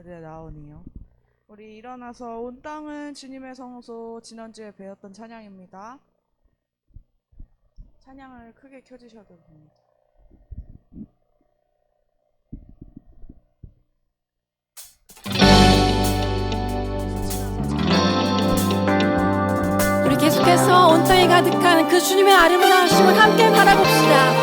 네, 나오네요. 우리 일어나서 온 땅은 주님의 성소, 지난주에 배웠던 찬양입니다. 찬양을 크게 켜주셔도 됩니다. 우리 계속해서 온 땅에 가득한 그 주님의 아름다우심을 함께 바라봅시다.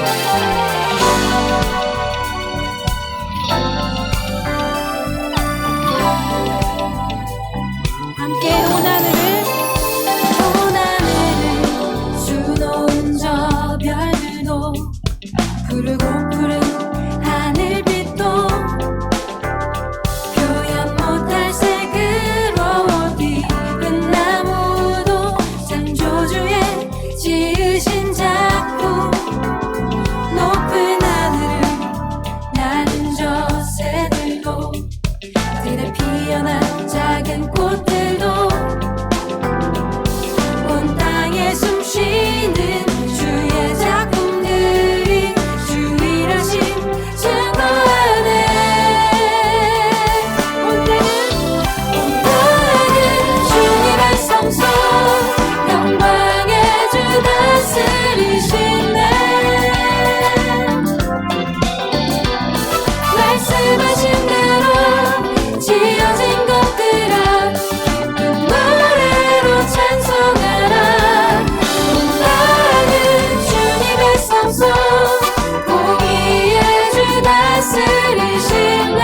함께 온 하늘을 수놓은 저 별들도 푸르고 푸른 하늘빛도 표현 못할 색으로 입은 나무도 창조주의 지으신 작품, 높은 하늘을 나는 저 새들도 들에 피어난 작은 꽃들도 온 땅에 숨쉬는 주의 작품들이 주 일하심 증거하네. 온 땅은 주님의 성소, 영광의 주 다스리시네. 말씀하신 대로 지어진 것들아 기쁜 노래로 찬송하라. 온 땅은 주님의 성소, 공의의 주 다스리시네.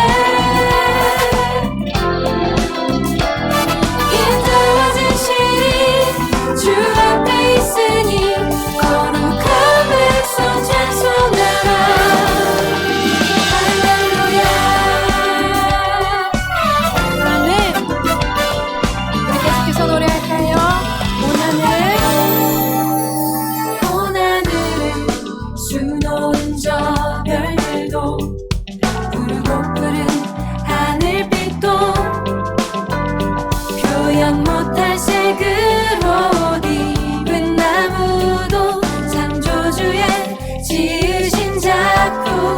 인자와 진실이 주 앞에 있으니 거룩한 백성 찬송하라. 할렐루야. 아멘. 우리 계속해서 노래할까요? 온 하늘을 수놓은 저 별들도 푸르고 푸른 하늘빛도 표현 못할 색으로 입은 나무도 창조주의 지으신 작품,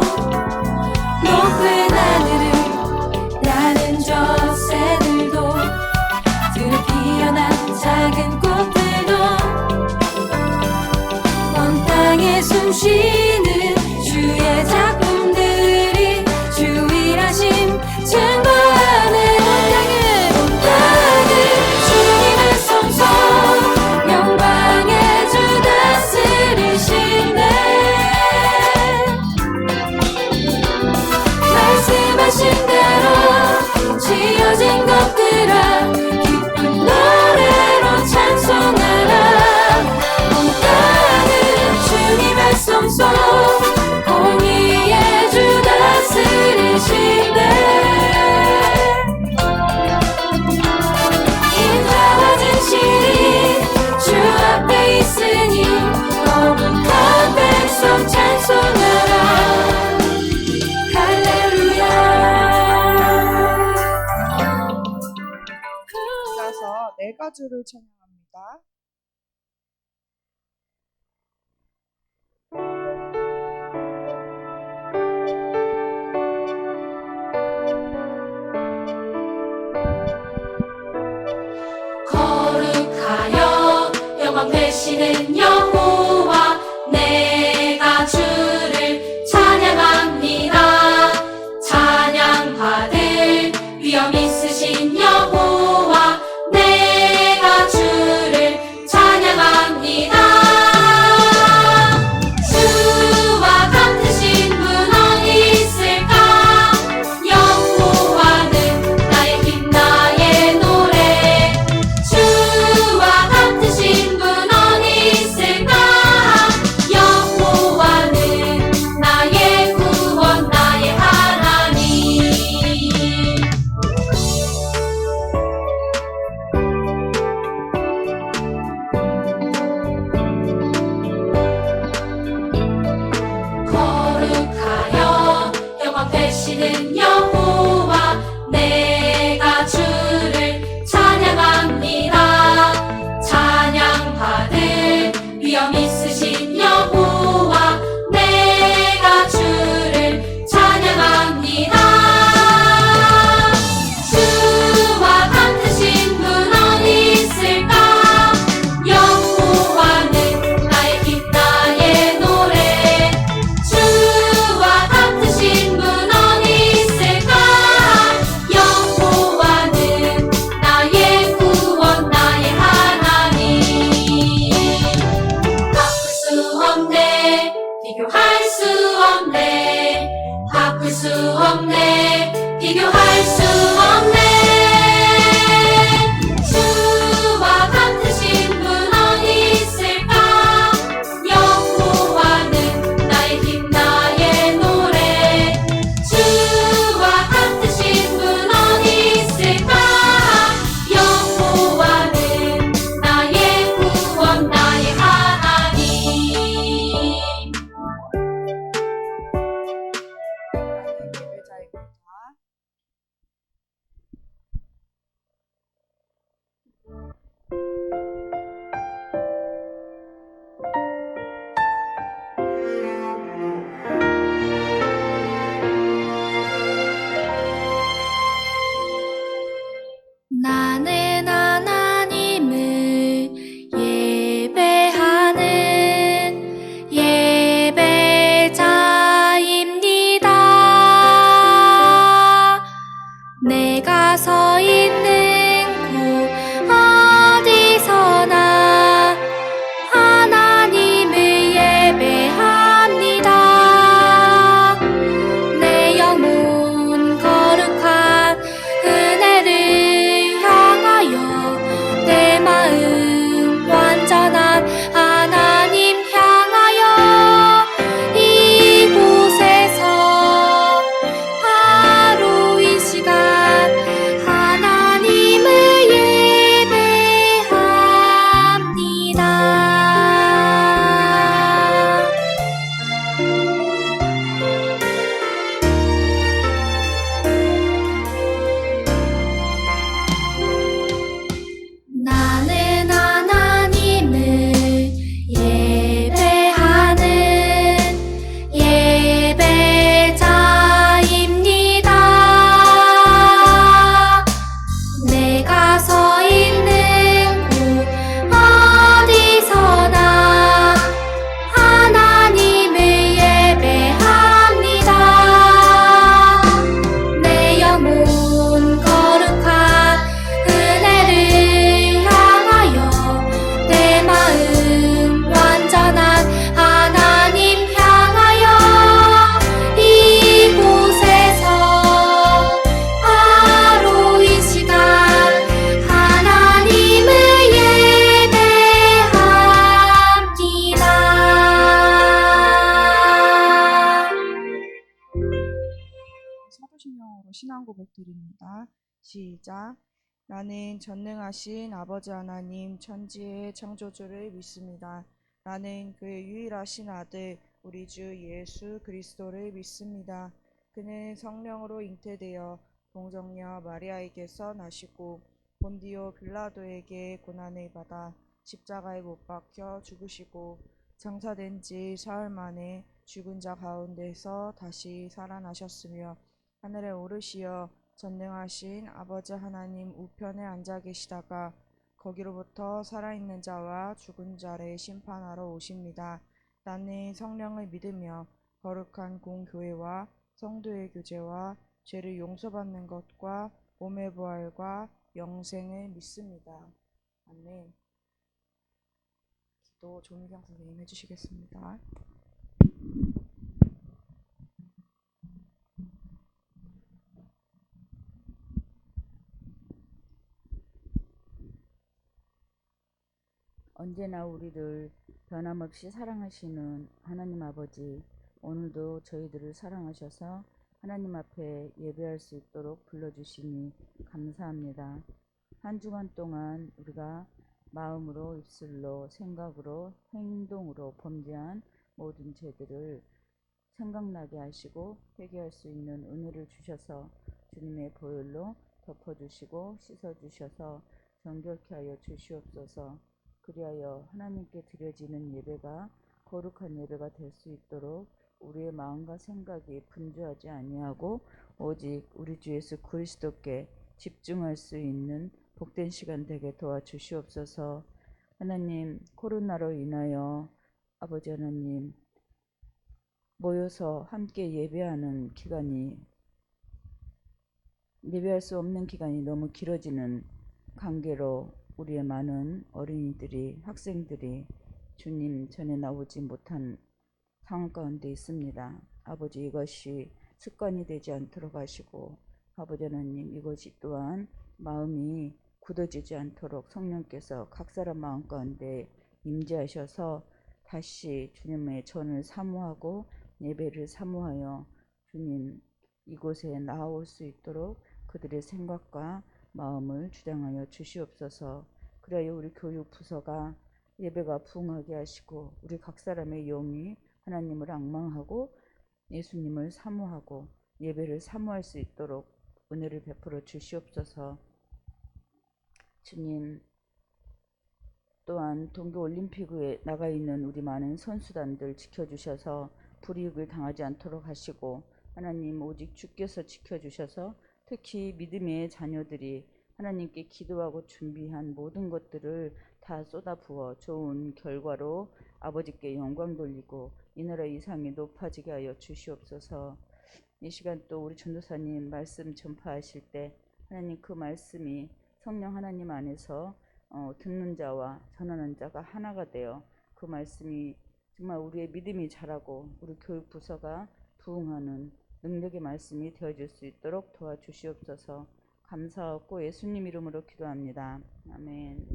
높은 하늘을 나는 저 새들도 들에 피어난 작은 꽃들도 온 땅에 숨쉬는 주의 작품들이 주 일하심 증거하네. 온 땅은 주님의 성소, 영광의 주 다스리시네. 말씀하신 대로 지어진 것들아 기쁜 노래로 찬송하라. 온 땅은 주님의 성소, 공의의 주 다스리시네. 인자와 진실이 주 앞에 있으니 거룩한 백성 찬송하라. 할렐루야. 이어서 네 가지를 찬양합니다. 거룩하여 영광 되시는 여호와, 내가 주를 찬양합니다. 찬양받을 위엄 있으신 여호와, 내가 주를 비교할 수 없네 바꿀 수 없네 비교할 수 없네 주와 같으신 분 어디 있을까 여호와는 나의 힘 나의 노래 주와 같으신 분 어디 있을까 여호와는 나의 구원 나의 하나님 예배자입니다. 나는 하나님을 예배하는 예배자입니다. 내가 서 있는 곳 어디서나 하나님을 예배합니다. 내 영혼 거룩한 은혜를 향하여 내 마음 완전한 하나님 향하여 이곳에서 바로 이 시간 하나님을 예배합니다. 나는 하나님을 예배하는 예배자입니다. 내가 서 있는 곳 어디서나 하나님을 예배합니다. 내 영혼 거룩한 은혜를 향하여 내 마음 완전한 하나님 향하여 이곳에서 바로 이 시간 하나님을 예배합니다. 사도신경으로 신앙 고백 드립니다. 시작. 나는 전능하신 아버지 하나님 천지의 창조주를 믿습니다. 나는 그의 유일하신 아들 우리 주 예수 그리스도를 믿습니다. 그는 성령으로 잉태되어 동정녀 마리아에게서 나시고 본디오 빌라도에게 고난을 받아 십자가에 못 박혀 죽으시고 장사된 지 사흘 만에 죽은 자 가운데서 다시 살아나셨으며 하늘에 오르시어 전능하신 아버지 하나님 우편에 앉아 계시다가 거기로부터 살아있는 자와 죽은 자를 심판하러 오십니다. 나는 성령을 믿으며 거룩한 공교회와 성도의 교제와 죄를 용서받는 것과 몸의 부활과 영생을 믿습니다. 아멘. 기도 조미경 선생님 해주시겠습니다. 언제나 우리를 변함없이 사랑하시는 하나님 아버지, 오늘도 저희들을 사랑하셔서 하나님 앞에 예배할 수 있도록 불러주시니 감사합니다. 한 주간 동안 우리가 마음으로, 입술로, 생각으로, 행동으로 범죄한 모든 죄들을 생각나게 하시고 회개할 수 있는 은혜를 주셔서 주님의 보혈로 덮어주시고 씻어주셔서 정결케 하여 주시옵소서. 그리하여 하나님께 드려지는 예배가 거룩한 예배가 될 수 있도록 우리의 마음과 생각이 분주하지 아니하고 오직 우리 주 예수 그리스도께 집중할 수 있는 복된 시간 되게 도와주시옵소서. 하나님, 코로나로 인하여 아버지 하나님 모여서 함께 예배하는 기간이 예배할 수 없는 기간이 너무 길어지는 관계로 우리의 많은 어린이들이 학생들이 주님 전에 나오지 못한 상황 가운데 있습니다. 아버지, 이것이 습관이 되지 않도록 하시고, 아버지 하나님, 이것이 또한 마음이 굳어지지 않도록 성령께서 각 사람 마음 가운데 임재하셔서 다시 주님의 전을 사모하고 예배를 사모하여 주님 이곳에 나아올 수 있도록 그들의 생각과 마음을 주장하여 주시옵소서. 그래야 우리 교육부서가 예배가 부응하게 하시고 우리 각 사람의 영이 하나님을 앙망하고 예수님을 사모하고 예배를 사모할 수 있도록 은혜를 베풀어 주시옵소서. 주님, 또한 동계올림픽에 나가 있는 우리 많은 선수단들 지켜주셔서 불이익을 당하지 않도록 하시고, 하나님 오직 주께서 지켜주셔서 특히 믿음의 자녀들이 하나님께 기도하고 준비한 모든 것들을 다 쏟아부어 좋은 결과로 아버지께 영광 돌리고 이 나라 이상이 높아지게 하여 주시옵소서. 이 시간 또 우리 전도사님 말씀 전파하실 때 하나님 그 말씀이 성령 하나님 안에서 듣는 자와 전하는 자가 하나가 되어 그 말씀이 정말 우리의 믿음이 자라고 우리 교육부서가 부응하는 능력의 말씀이 되어질 수 있도록 도와주시옵소서. 감사하고 예수님 이름으로 기도합니다. 아멘.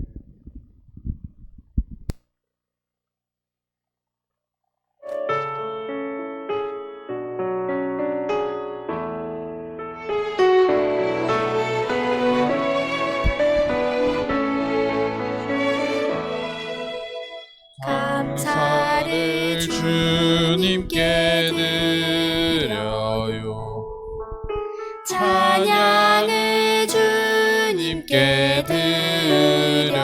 감사를 주님께 드려요. 찬양을 주님께 드려요.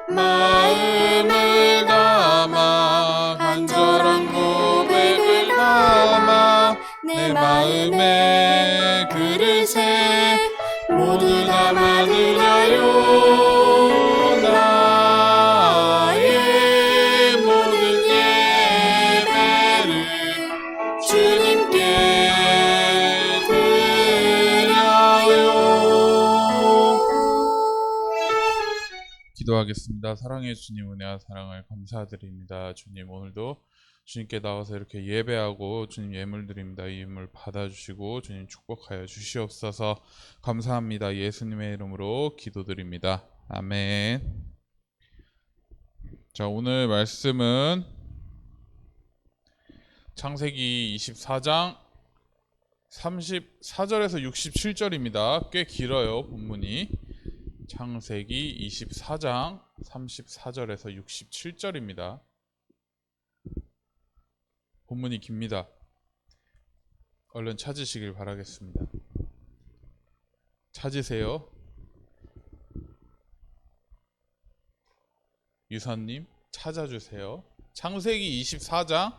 마음을 담아 간절한 고백을 담아 내 마음의 그릇에 모두 담아드려요. 기도하겠습니다. 사랑의 주님, 은혜와 사랑을 감사드립니다. 주님, 오늘도 주님께 나와서 이렇게 예배하고 주님 예물 드립니다. 이 예물 받아주시고 주님 축복하여 주시옵소서. 감사합니다. 예수님의 이름으로 기도드립니다. 아멘. 자, 오늘 말씀은 창세기 24장 34절에서 67절입니다. 꽤 길어요, 본문이. 창세기 24장 34절에서 67절입니다. 본문이 깁니다. 얼른 찾으시길 바라겠습니다. 찾으세요. 유선님 찾아주세요. 창세기 24장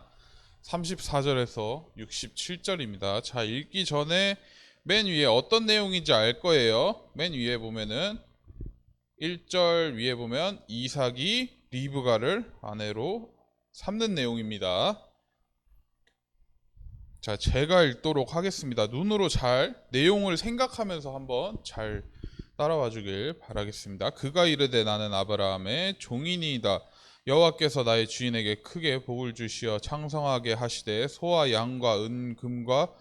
34절에서 67절입니다. 자, 읽기 전에 맨 위에 어떤 내용인지 알 거예요. 맨 위에 보면은 1절 위에 보면 이삭이 리브가를 아내로 삼는 내용입니다. 자, 제가 읽도록 하겠습니다. 눈으로 잘 내용을 생각하면서 한번 잘 따라와 주길 바라겠습니다. 그가 이르되 나는 아브라함의 종이니이다. 여호와께서 나의 주인에게 크게 복을 주시어 창성하게 하시되 소와 양과 은 금과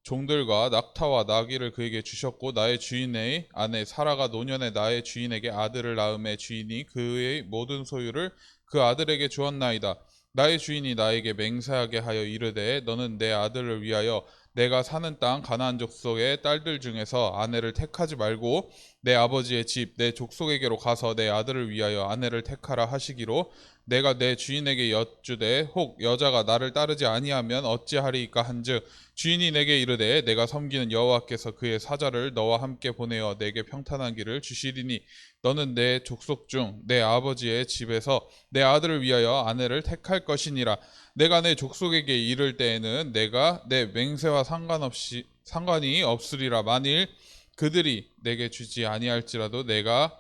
종들과 낙타와 나귀를 그에게 주셨고 나의 주인의 아내 사라가 노년에 나의 주인에게 아들을 낳음에 주인이 그의 모든 소유를 그 아들에게 주었나이다. 나의 주인이 나에게 맹세하게 하여 이르되 너는 내 아들을 위하여 내가 사는 땅 가나안 족속의 딸들 중에서 아내를 택하지 말고 내 아버지의 집 내 족속에게로 가서 내 아들을 위하여 아내를 택하라 하시기로 내가 내 주인에게 여쭈되 혹 여자가 나를 따르지 아니하면 어찌하리이까 한즉 주인이 내게 이르되 내가 섬기는 여호와께서 그의 사자를 너와 함께 보내어 내게 평탄한 길을 주시리니 너는 내 족속 중 내 아버지의 집에서 내 아들을 위하여 아내를 택할 것이니라. 내가 내 족속에게 이를 때에는 내가 내 맹세와 상관이 없으리라. 만일 그들이 내게 주지 아니할지라도 내가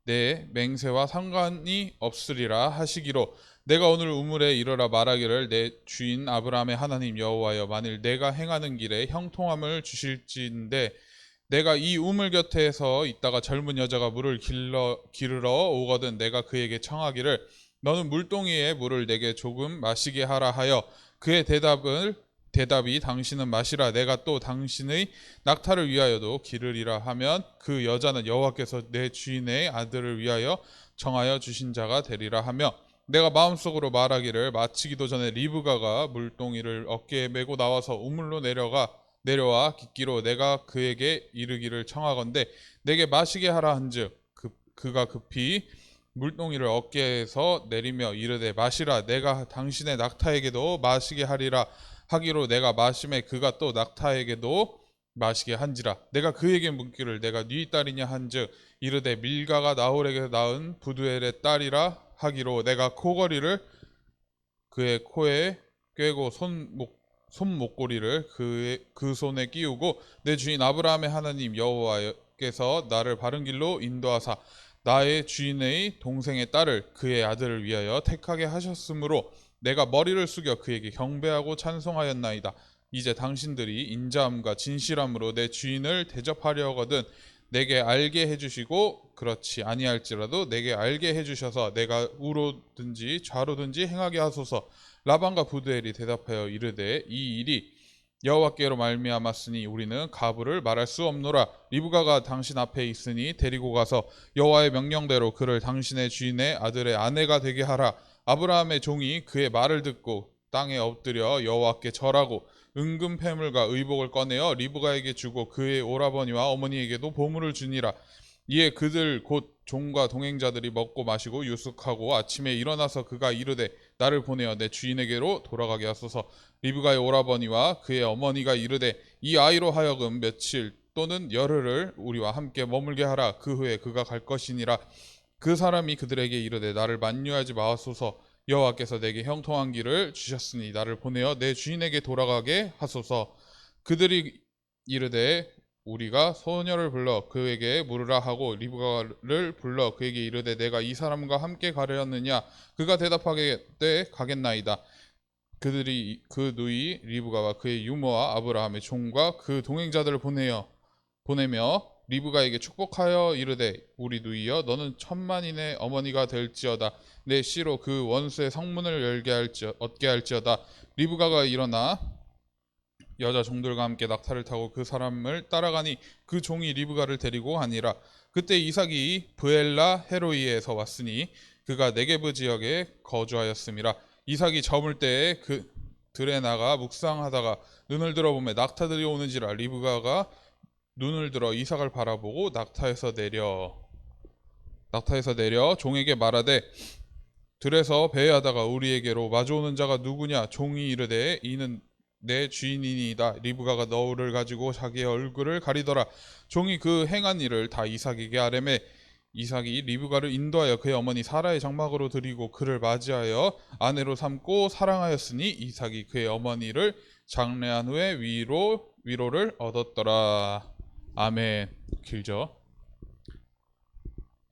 내 맹세와 상관이 없으리라 하시기로 내가 오늘 우물에 이르러 말하기를 내 주인 아브라함의 하나님 여호와여 만일 내가 행하는 길에 형통함을 주실진데 내가 이 우물 곁에서 있다가 젊은 여자가 물을 기르러 오거든 내가 그에게 청하기를 너는 물동이의 물을 내게 조금 마시게 하라 하여 그의 대답이 당신은 마시라 내가 또 당신의 낙타를 위하여도 기르리라 하면 그 여자는 여호와께서 내 주인의 아들을 위하여 정하여 주신 자가 되리라 하며 내가 마음속으로 말하기를 마치기도 전에 리브가가 물동이를 어깨에 메고 나와서 우물로 내려와 깃기로 내가 그에게 이르기를 청하건대 내게 마시게 하라 한즉 그가 급히 물동이를 어깨에서 내리며 이르되 마시라 내가 당신의 낙타에게도 마시게 하리라 하기로 내가 마심에 그가 또 낙타에게도 마시게 한지라 내가 그에게 묻기를 내가 네 딸이냐 한즉 이르되 밀가가 나홀에게 낳은 부두엘의 딸이라 하기로 내가 코걸이를 그의 코에 꿰고 손목고리를 그 손에 끼우고 내 주인 아브라함의 하나님 여호와께서 나를 바른 길로 인도하사 나의 주인의 동생의 딸을 그의 아들을 위하여 택하게 하셨으므로 내가 머리를 숙여 그에게 경배하고 찬송하였나이다. 이제 당신들이 인자함과 진실함으로 내 주인을 대접하려거든 내게 알게 해주시고 그렇지 아니할지라도 내게 알게 해주셔서 내가 우로든지 좌로든지 행하게 하소서. 라반과 부두엘이 대답하여 이르되 이 일이 여호와께로 말미암았으니 우리는 가부를 말할 수 없노라. 리브가가 당신 앞에 있으니 데리고 가서 여호와의 명령대로 그를 당신의 주인의 아들의 아내가 되게 하라. 아브라함의 종이 그의 말을 듣고 땅에 엎드려 여호와께 절하고 은금 패물과 의복을 꺼내어 리브가에게 주고 그의 오라버니와 어머니에게도 보물을 주니라. 이에 그들 곧 종과 동행자들이 먹고 마시고 유숙하고 아침에 일어나서 그가 이르되 나를 보내어 내 주인에게로 돌아가게 하소서. 리브가의 오라버니와 그의 어머니가 이르되 이 아이로 하여금 며칠 또는 열흘을 우리와 함께 머물게 하라. 그 후에 그가 갈 것이니라. 그 사람이 그들에게 이르되 나를 만류하지 마소서. 여호와께서 내게 형통한 길을 주셨으니 나를 보내어 내 주인에게 돌아가게 하소서. 그들이 이르되 우리가 소녀를 불러 그에게 물으라 하고 리브가를 불러 그에게 이르되 내가 이 사람과 함께 가려느냐. 그가 대답하되 가겠나이다. 그들이 그 누이 리브가와 그의 유모와 아브라함의 종과 그 동행자들을 보내며 리브가에게 축복하여 이르되 우리 누이여 너는 천만인의 어머니가 될지어다. 내 씨로 그 원수의 성문을 얻게 할지어다. 리브가가 일어나 여자 종들과 함께 낙타를 타고 그 사람을 따라가니 그 종이 리브가를 데리고 가니라. 그때 이삭이 브엘라 헤로이에서 왔으니 그가 네게브 지역에 거주하였음이라. 이삭이 저물 때에 그 들에 나가 묵상하다가 눈을 들어보매 낙타들이 오는지라. 리브가가 눈을 들어 이삭을 바라보고 낙타에서 내려 종에게 말하되 들에서 배회하다가 우리에게로 마주오는 자가 누구냐. 종이 이르되 이는 내 주인이니이다. 리브가가 너울을 가지고 자기의 얼굴을 가리더라. 종이 그 행한 일을 다 이삭에게 아뢰매 이삭이 리브가를 인도하여 그의 어머니 사라의 장막으로 들이고 그를 맞이하여 아내로 삼고 사랑하였으니 이삭이 그의 어머니를 장례한 후에 위로를 얻었더라. 아멘. 길죠?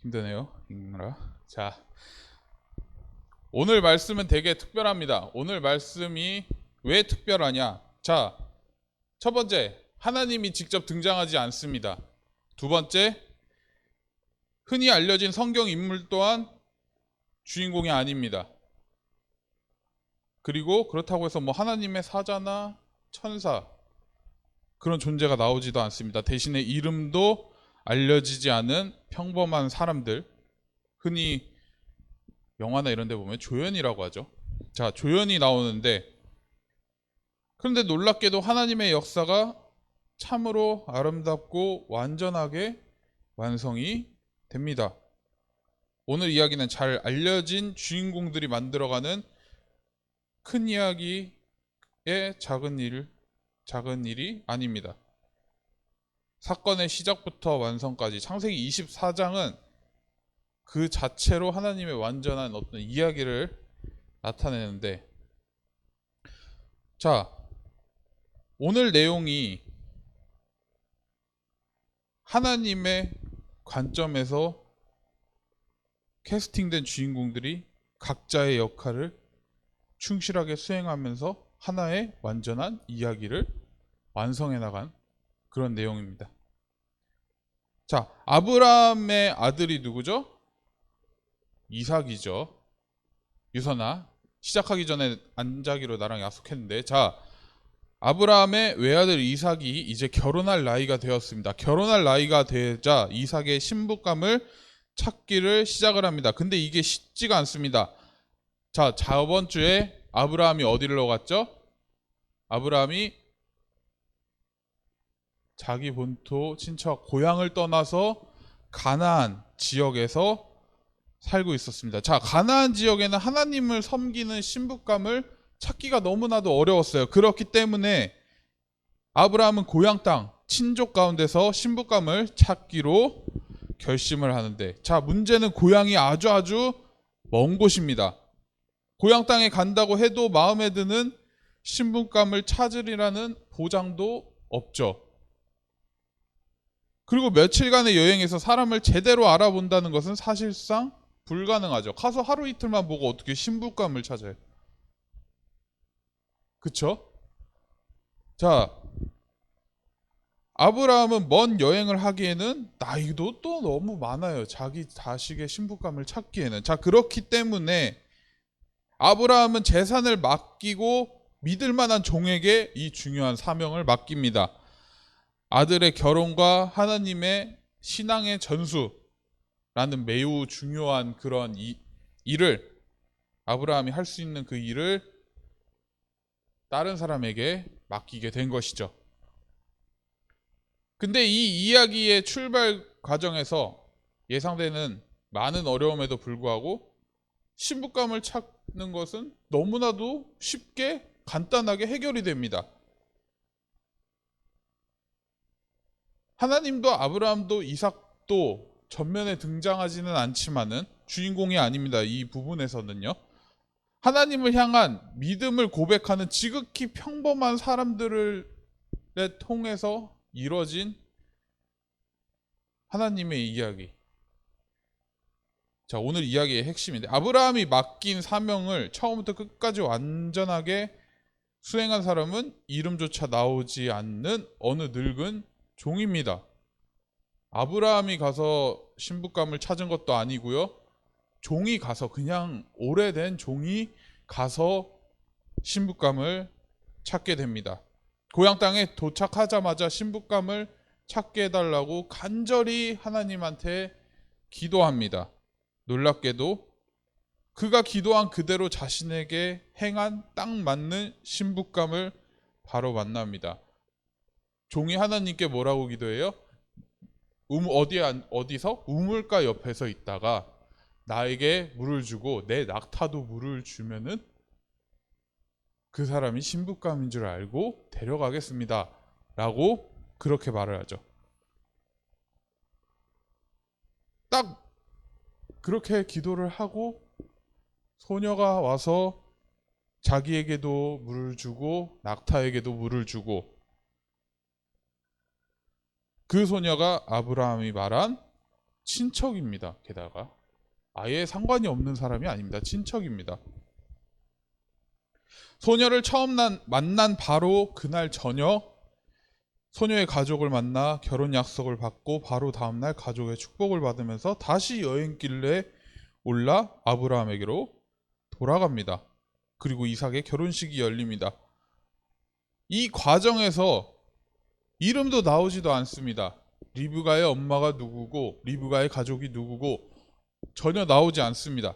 힘드네요. 읽느라. 자, 오늘 말씀은 되게 특별합니다. 오늘 말씀이 왜 특별하냐? 자, 첫 번째, 하나님이 직접 등장하지 않습니다. 두 번째, 흔히 알려진 성경 인물 또한 주인공이 아닙니다. 그리고 그렇다고 해서 뭐 하나님의 사자나 천사 그런 존재가 나오지도 않습니다. 대신에 이름도 알려지지 않은 평범한 사람들, 흔히 영화나 이런 데 보면 조연이라고 하죠. 자, 조연이 나오는데 그런데 놀랍게도 하나님의 역사가 참으로 아름답고 완전하게 완성이 됩니다. 오늘 이야기는 잘 알려진 주인공들이 만들어가는 큰 이야기의 작은 일이 아닙니다. 사건의 시작부터 완성까지 창세기 24장은 그 자체로 하나님의 완전한 어떤 이야기를 나타내는데, 자, 오늘 내용이 하나님의 관점에서 캐스팅된 주인공들이 각자의 역할을 충실하게 수행하면서 하나의 완전한 이야기를 완성해 나간 그런 내용입니다. 자, 아브라함의 아들이 누구죠? 이삭이죠. 유선아, 시작하기 전에 안 자기로 나랑 약속했는데, 자, 아브라함의 외아들 이삭이 이제 결혼할 나이가 되었습니다. 결혼할 나이가 되자 이삭의 신부감을 찾기를 시작을 합니다. 근데 이게 쉽지가 않습니다. 자, 저번 주에 아브라함이 어디로 갔죠? 아브라함이 자기 본토 친척 고향을 떠나서 가나안 지역에서 살고 있었습니다. 자, 가나안 지역에는 하나님을 섬기는 신부감을 찾기가 너무나도 어려웠어요. 그렇기 때문에 아브라함은 고향 땅, 친족 가운데서 신부감을 찾기로 결심을 하는데, 자, 문제는 고향이 아주 먼 곳입니다. 고향 땅에 간다고 해도 마음에 드는 신부감을 찾으리라는 보장도 없죠. 그리고 며칠간의 여행에서 사람을 제대로 알아본다는 것은 사실상 불가능하죠. 가서 하루 이틀만 보고 어떻게 신부감을 찾아요? 그쵸? 자, 아브라함은 먼 여행을 하기에는 나이도 또 너무 많아요. 자기 자식의 신부감을 찾기에는. 자, 그렇기 때문에 아브라함은 재산을 맡기고 믿을 만한 종에게 이 중요한 사명을 맡깁니다. 아들의 결혼과 하나님의 신앙의 전수라는 매우 중요한 그런 일을, 아브라함이 할 수 있는 그 일을 다른 사람에게 맡기게 된 것이죠. 근데 이 이야기의 출발 과정에서 예상되는 많은 어려움에도 불구하고 신부감을 찾는 것은 너무나도 쉽게 간단하게 해결이 됩니다. 하나님도 아브라함도 이삭도 전면에 등장하지는 않지만은 주인공이 아닙니다. 이 부분에서는요. 하나님을 향한 믿음을 고백하는 지극히 평범한 사람들을 통해서 이뤄진 하나님의 이야기. 자, 오늘 이야기의 핵심인데, 아브라함이 맡긴 사명을 처음부터 끝까지 완전하게 수행한 사람은 이름조차 나오지 않는 어느 늙은 종입니다. 아브라함이 가서 신부감을 찾은 것도 아니고요. 종이 가서, 그냥 오래된 종이 가서 신부감을 찾게 됩니다. 고향 땅에 도착하자마자 신부감을 찾게 해달라고 간절히 하나님한테 기도합니다. 놀랍게도 그가 기도한 그대로 자신에게 행한 딱 맞는 신부감을 바로 만납니다. 종이 하나님께 뭐라고 기도해요? 어디서? 우물가 옆에서 있다가 나에게 물을 주고 내 낙타도 물을 주면은 그 사람이 신부감인 줄 알고 데려가겠습니다. 라고 그렇게 말을 하죠. 딱 그렇게 기도를 하고 소녀가 와서 자기에게도 물을 주고 낙타에게도 물을 주고, 그 소녀가 아브라함이 말한 친척입니다. 게다가 아예 상관이 없는 사람이 아닙니다. 친척입니다. 소녀를 처음 만난 바로 그날 저녁 소녀의 가족을 만나 결혼 약속을 받고 바로 다음날 가족의 축복을 받으면서 다시 여행길에 올라 아브라함에게로 돌아갑니다. 그리고 이삭의 결혼식이 열립니다. 이 과정에서 이름도 나오지도 않습니다. 리브가의 엄마가 누구고 리브가의 가족이 누구고 전혀 나오지 않습니다.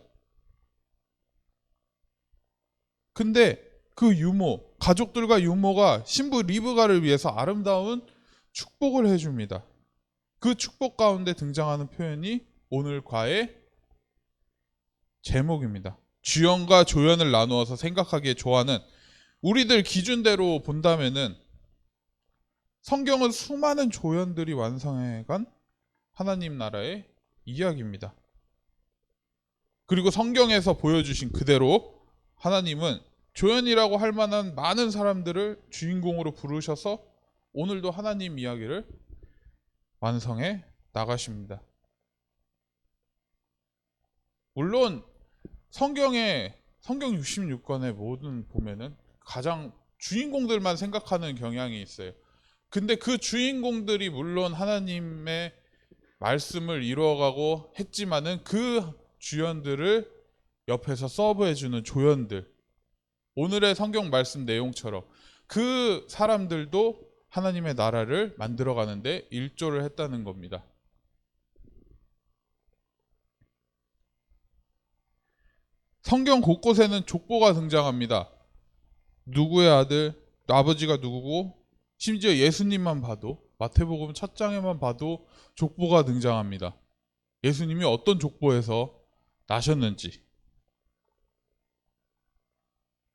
근데 그 유모, 가족들과 유모가 신부 리브가를 위해서 아름다운 축복을 해줍니다. 그 축복 가운데 등장하는 표현이 오늘 과의 제목입니다. 주연과 조연을 나누어서 생각하기에 좋아하는, 우리들 기준대로 본다면은 성경은 수많은 조연들이 완성해간 하나님 나라의 이야기입니다. 그리고 성경에서 보여주신 그대로 하나님은 조연이라고 할 만한 많은 사람들을 주인공으로 부르셔서 오늘도 하나님 이야기를 완성해 나가십니다. 물론 성경 66권의 모든 보면은 가장 주인공들만 생각하는 경향이 있어요. 근데 그 주인공들이 물론 하나님의 말씀을 이루어가고 했지만은 그 주연들을 옆에서 서브해주는 조연들, 오늘의 성경 말씀 내용처럼 그 사람들도 하나님의 나라를 만들어가는데 일조를 했다는 겁니다. 성경 곳곳에는 족보가 등장합니다. 누구의 아들, 아버지가 누구고, 심지어 예수님만 봐도, 마태복음 첫 장에만 봐도 족보가 등장합니다. 예수님이 어떤 족보에서 나셨는지.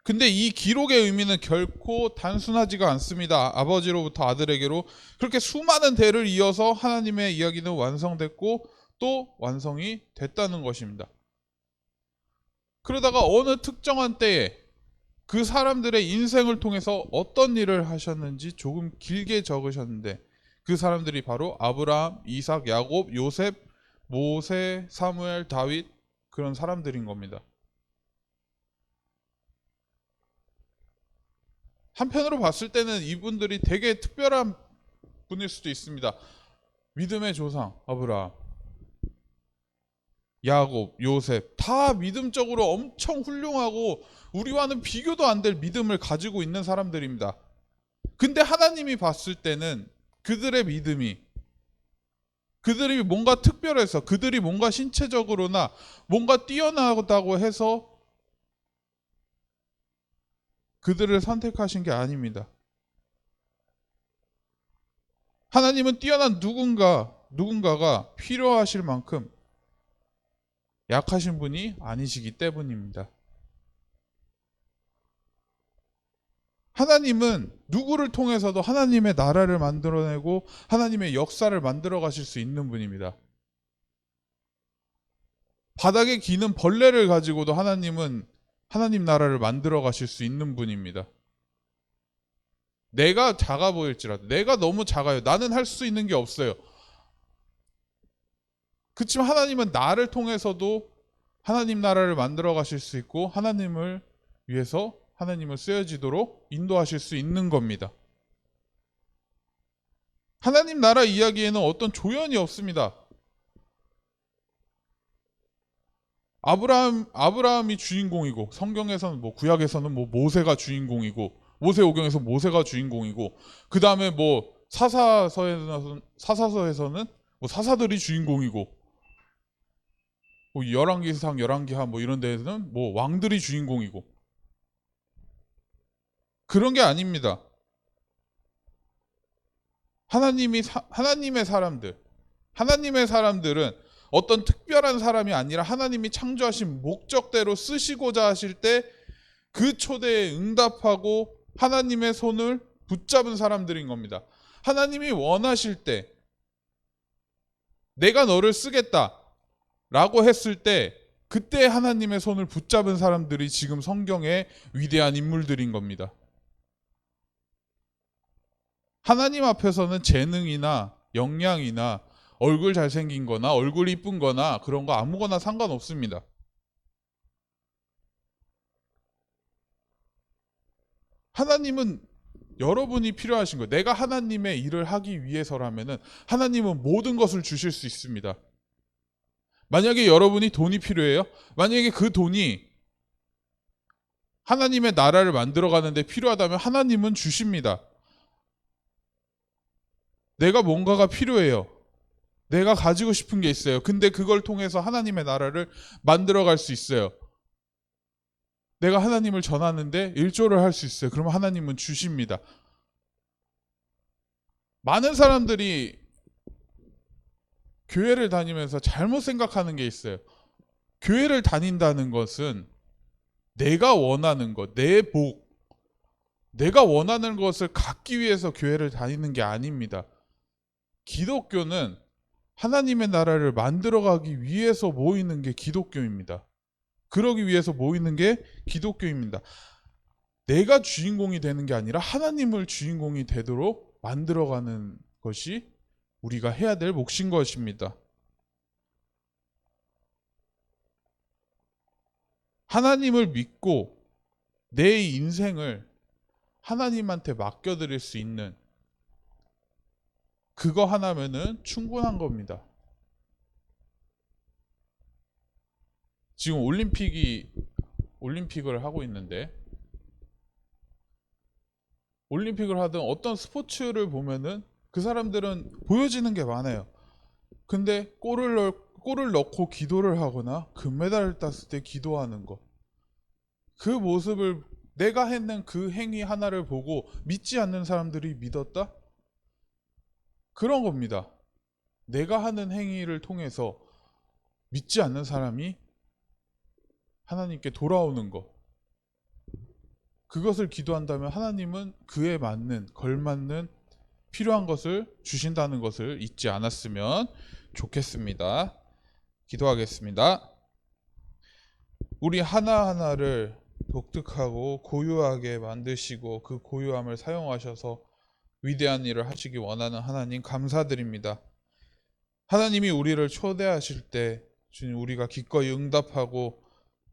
근데 이 기록의 의미는 결코 단순하지가 않습니다. 아버지로부터 아들에게로 그렇게 수많은 대를 이어서 하나님의 이야기는 완성됐고 또 완성이 됐다는 것입니다. 그러다가 어느 특정한 때에 그 사람들의 인생을 통해서 어떤 일을 하셨는지 조금 길게 적으셨는데 그 사람들이 바로 아브라함, 이삭, 야곱, 요셉, 모세, 사무엘, 다윗, 그런 사람들인 겁니다. 한편으로 봤을 때는 이분들이 되게 특별한 분일 수도 있습니다. 믿음의 조상 아브라함, 야곱, 요셉 다 믿음적으로 엄청 훌륭하고 우리와는 비교도 안 될 믿음을 가지고 있는 사람들입니다. 근데 하나님이 봤을 때는 그들의 믿음이, 그들이 뭔가 특별해서, 그들이 뭔가 신체적으로나 뭔가 뛰어나다고 해서 그들을 선택하신 게 아닙니다. 하나님은 뛰어난 누군가가 필요하실 만큼 약하신 분이 아니시기 때문입니다. 하나님은 누구를 통해서도 하나님의 나라를 만들어내고 하나님의 역사를 만들어 가실 수 있는 분입니다. 바닥에 기는 벌레를 가지고도 하나님은 하나님 나라를 만들어 가실 수 있는 분입니다. 내가 작아 보일지라도, 내가 너무 작아요. 나는 할 수 있는 게 없어요. 그렇지만 하나님은 나를 통해서도 하나님 나라를 만들어 가실 수 있고 하나님을 위해서 하나님을 쓰여지도록 인도하실 수 있는 겁니다. 하나님 나라 이야기에는 어떤 조연이 없습니다. 아브라함이 주인공이고, 성경에서는 구약에서는 모세가 주인공이고, 모세오경에서 모세가 주인공이고, 그 다음에 사사서에서는 사사들이 주인공이고, 열왕기상, 열왕기하 이런 데에서는 왕들이 주인공이고, 그런 게 아닙니다. 하나님의 사람들은 어떤 특별한 사람이 아니라 하나님이 창조하신 목적대로 쓰시고자 하실 때 그 초대에 응답하고 하나님의 손을 붙잡은 사람들인 겁니다. 하나님이 원하실 때 내가 너를 쓰겠다 라고 했을 때 그때 하나님의 손을 붙잡은 사람들이 지금 성경의 위대한 인물들인 겁니다. 하나님 앞에서는 재능이나 역량이나 얼굴 잘생긴 거나 얼굴 이쁜 거나 그런 거 아무거나 상관없습니다. 하나님은 여러분이 필요하신 거예요. 내가 하나님의 일을 하기 위해서라면은 하나님은 모든 것을 주실 수 있습니다. 만약에 여러분이 돈이 필요해요? 만약에 그 돈이 하나님의 나라를 만들어 가는데 필요하다면 하나님은 주십니다. 내가 뭔가가 필요해요. 내가 가지고 싶은 게 있어요. 근데 그걸 통해서 하나님의 나라를 만들어 갈 수 있어요. 내가 하나님을 전하는데 일조를 할 수 있어요. 그러면 하나님은 주십니다. 많은 사람들이 교회를 다니면서 잘못 생각하는 게 있어요. 교회를 다닌다는 것은 내가 원하는 것, 내가 원하는 것을 갖기 위해서 교회를 다니는 게 아닙니다. 기독교는 하나님의 나라를 만들어가기 위해서 모이는 게 기독교입니다. 그러기 위해서 모이는 게 기독교입니다. 내가 주인공이 되는 게 아니라 하나님을 주인공이 되도록 만들어가는 것이 우리가 해야 될 몫인 것입니다. 하나님을 믿고 내 인생을 하나님한테 맡겨드릴 수 있는 그거 하나면은 충분한 겁니다. 지금 올림픽을 하고 있는데, 올림픽을 하든 어떤 스포츠를 보면은 그 사람들은 보여지는 게 많아요. 근데 골을 넣고 기도를 하거나 금메달을 땄을 때 기도하는 거, 그 모습을, 내가 했는 그 행위 하나를 보고 믿지 않는 사람들이 믿었다? 그런 겁니다. 내가 하는 행위를 통해서 믿지 않는 사람이 하나님께 돌아오는 거, 그것을 기도한다면 하나님은 그에 맞는, 걸맞는 필요한 것을 주신다는 것을 잊지 않았으면 좋겠습니다. 기도하겠습니다. 우리 하나하나를 독특하고 고유하게 만드시고 그 고유함을 사용하셔서 위대한 일을 하시기 원하는 하나님, 감사드립니다. 하나님이 우리를 초대하실 때 주님, 우리가 기꺼이 응답하고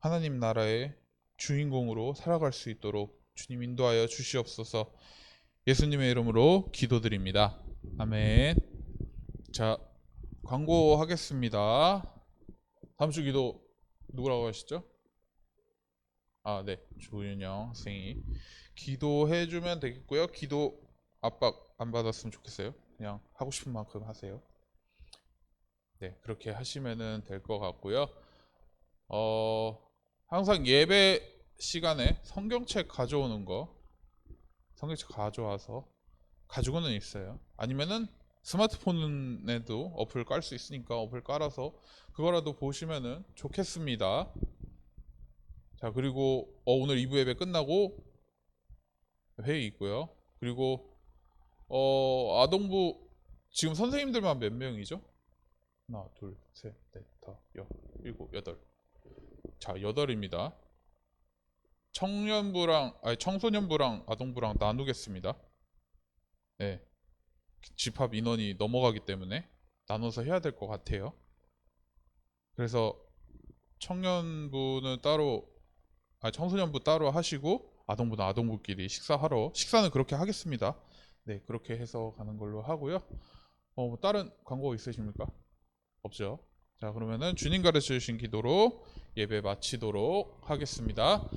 하나님 나라의 주인공으로 살아갈 수 있도록 주님 인도하여 주시옵소서. 예수님의 이름으로 기도드립니다. 아멘. 자, 광고하겠습니다. 다음 주 기도 누구라고 하시죠? 아, 네, 조윤영 학생이 기도해주면 되겠고요. 기도 압박 안 받았으면 좋겠어요. 그냥 하고 싶은 만큼 하세요. 네, 그렇게 하시면은 될 것 같고요. 항상 예배 시간에 성경책 가져오는 거, 성경책 가져와서 가지고는 있어요. 아니면은 스마트폰에도 어플 깔 수 있으니까 어플 깔아서 그거라도 보시면은 좋겠습니다. 자, 그리고 오늘 2부 예배 끝나고 회의 있고요. 그리고 아동부 지금 선생님들만 몇 명이죠? 하나, 둘, 셋, 넷, 다섯, 일곱, 여덟. 자, 8입니다. 청소년부랑 아동부랑 나누겠습니다. 네, 집합 인원이 넘어가기 때문에 나눠서 해야 될 것 같아요. 그래서 청소년부 따로 하시고 아동부는 아동부끼리 식사는 그렇게 하겠습니다. 네, 그렇게 해서 가는 걸로 하고요. 뭐 다른 광고 있으십니까? 없죠. 자, 그러면은 주님 가르쳐 주신 기도로 예배 마치도록 하겠습니다.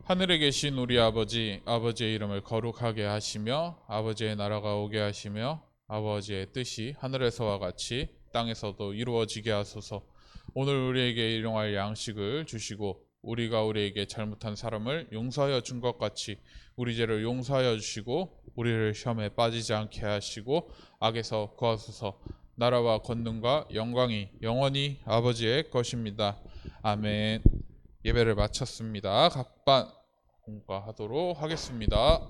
하늘에 계신 우리 아버지, 아버지의 이름을 거룩하게 하시며 아버지의 나라가 오게 하시며 아버지의 뜻이 하늘에서와 같이 땅에서도 이루어지게 하소서. 오늘 우리에게 일용할 양식을 주시고 우리가 우리에게 잘못한 사람을 용서하여 준 것 같이 우리 죄를 용서하여 주시고 우리를 시험에 빠지지 않게 하시고 악에서 구하소서. 나라와 권능과 영광이 영원히 아버지의 것입니다. 아멘. 예배를 마쳤습니다. 각반 공부하도록 하겠습니다.